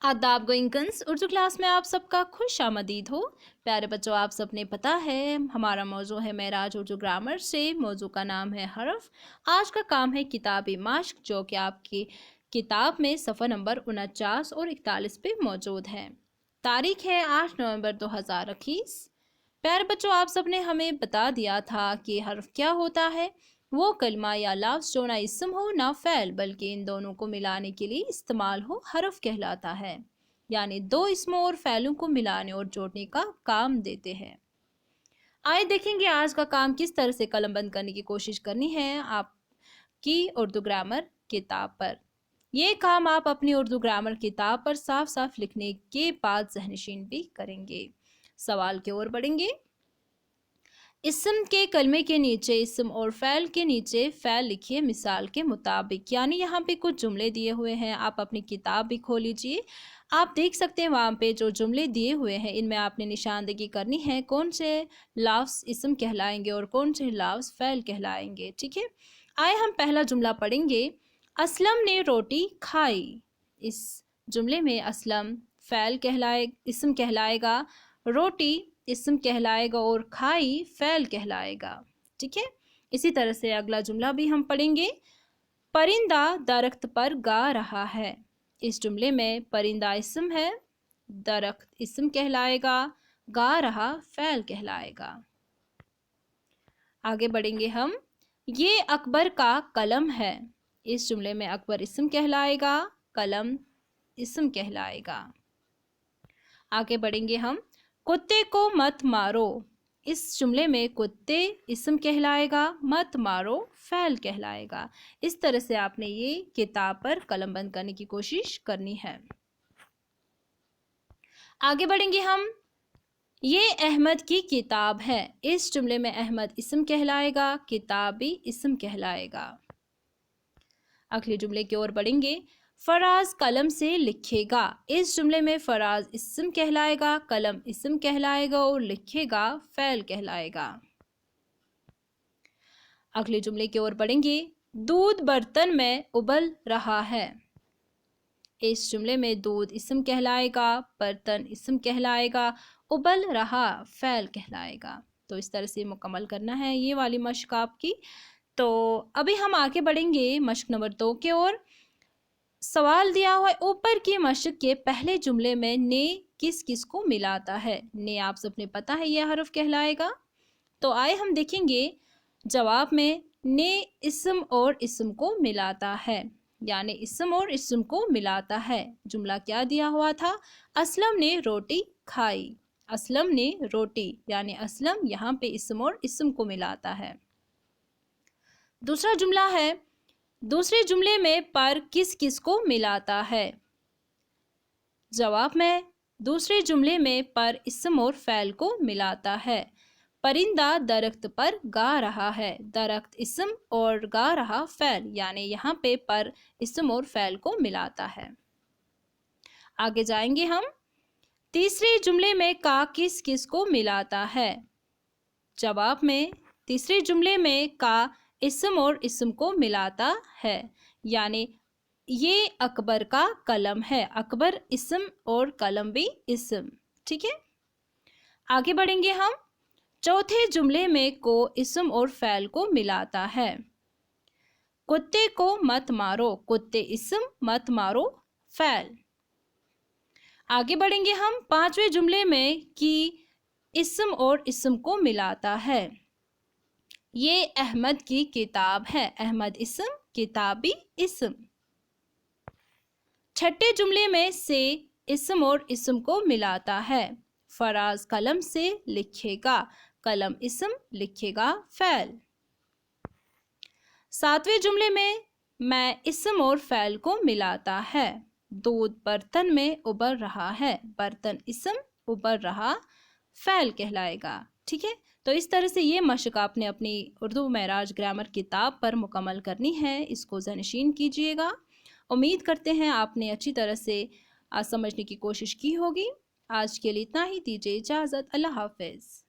आदाब गोइंकन्स उर्दू क्लास में आप सबका खुश आमदीद हो। प्यारे बच्चों, आप सबने पता है हमारा मौजू है मेराज उर्दू ग्रामर से। मौजू का नाम है हरफ। आज का काम है किताबी मश्क, जो कि आपकी किताब में सफ़ा नंबर 49 और 41 पे मौजूद है। तारीख है 8 नवंबर 2021। प्यारे बच्चों, आप सबने हमें बता दिया था कि हरफ क्या होता है। वो कलमा या लफ्ज़ जो ना इसम हो ना फ़ैल, बल्कि इन दोनों को मिलाने के लिए इस्तेमाल हो, हरफ कहलाता है। यानी दो इसमों और फ़ैलों को मिलाने और जोड़ने का काम देते हैं। आइए देखेंगे आज का काम किस तरह से कलमबंद करने की कोशिश करनी है आपकी उर्दू ग्रामर किताब पर। ये काम आप अपनी उर्दू ग्रामर किताब पर साफ साफ लिखने के बाद ज़हनशीन भी करेंगे। सवाल की ओर बढ़ेंगे। इसम के कलमे के नीचे इसम और फ़ैल के नीचे फ़ैल लिखिए मिसाल के मुताबिक। यानी यहाँ पे कुछ जुमले दिए हुए हैं, आप अपनी किताब भी खोल लीजिए। आप देख सकते हैं वहाँ पे जो जुमले दिए हुए हैं, इनमें आपने निशानदेही करनी है कौन से लफ्ज़ इसम कहलाएंगे और कौन से लफ्ज़ फ़ैल कहलाएंगे। ठीक है, आए हम पहला जुमला पढ़ेंगे। असलम ने रोटी खाई। इस जुमले में असलम फ़ैल इसम कहलाएगा, रोटी इसम कहलाएगा और खाई फ़ैल कहलाएगा। ठीक है, इसी तरह से अगला जुमला भी हम पढ़ेंगे। परिंदा दरख्त पर गा रहा है। इस जुमले में परिंदा इसम है, दरख्त इसम कहलाएगा, गा रहा फ़ैल कहलाएगा। आगे बढ़ेंगे हम। ये अकबर का कलम है। इस जुमले में अकबर इसम कहलाएगा, कलम इसम कहलाएगा। आगे बढ़ेंगे हम। कुत्ते को मत मारो। इस जुमले में कुत्ते इसम कहलाएगा, मत मारो फ़ैल कहलाएगा। इस तरह से आपने ये किताब पर कलमबंद करने की कोशिश करनी है। आगे बढ़ेंगे हम। ये अहमद की किताब है। इस जुमले में अहमद इसम कहलाएगा, किताब भी इसम कहलाएगा। अगले जुमले की ओर बढ़ेंगे। फराज कलम से लिखेगा। इस जुमले में फराज इसम कहलाएगा, कलम इसम कहलाएगा और लिखेगा फ़ैल कहलाएगा। अगले जुमले की ओर बढ़ेंगे। दूध बर्तन में उबल रहा है। इस जुमले में दूध इसम कहलाएगा, बर्तन इसम कहलाएगा, उबल रहा फ़ैल कहलाएगा। तो इस तरह से मुकम्मल करना है ये वाली मश्क आपकी। तो अभी हम आगे बढ़ेंगे मश्क नंबर 2 की ओर। सवाल दिया हुआ है, ऊपर की मश्क के पहले जुमले में ने किस किस को मिलाता है। ने आप सबने पता है यह हरफ कहलाएगा। तो आए हम देखेंगे जवाब में। ने इसम और इसम को मिलाता है, यानी इसम और इसम को मिलाता है। जुमला क्या दिया हुआ था? असलम ने रोटी खाई। असलम ने रोटी, यानी असलम यहाँ पे इसम और इसम को मिलाता है। दूसरा जुमला है, दूसरे जुमले में पर किस किस को मिलाता है। जवाब में दूसरे जुमले में पर इसम और फ़ैल को मिलाता है। परिंदा दरख्त पर गा रहा है। दरख्त इसम और गा रहा फ़ैल, यानी यहाँ पे पर इसम और फ़ैल को मिलाता है। आगे जाएंगे हम। तीसरे जुमले में का किस किस को मिलाता है। जवाब में तीसरे जुमले में का इसम और इसम को मिलाता है, यानी ये अकबर का कलम है। अकबर इसम और कलम भी इसम। ठीक है, आगे बढ़ेंगे हम। चौथे जुमले में को इसम और फ़ैल को मिलाता है। कुत्ते को मत मारो। कुत्ते इसम, मत मारो फ़ैल। आगे बढ़ेंगे हम। पांचवें जुमले में की इसम और इसम को मिलाता है। ये अहमद की किताब है। अहमद इसम, किताब भी इसम। छठे जुमले में से इसम और इसम को मिलाता है। फराज कलम से लिखेगा। कलम इसम, लिखेगा फ़ैल। सातवें जुमले में मैं इसम और फ़ैल को मिलाता है। दूध बर्तन में उबल रहा है। बर्तन इसम, उबल रहा फ़ैल कहलाएगा। ठीक है, तो इस तरह से ये मश्क आपने अपनी उर्दू मेराज ग्रामर किताब पर मुकम्मल करनी है। इसको ज़हनशीन कीजिएगा। उम्मीद करते हैं आपने अच्छी तरह से समझने की कोशिश की होगी। आज के लिए इतना ही। दीजिए इजाज़त। अल्लाह हाफ़िज़।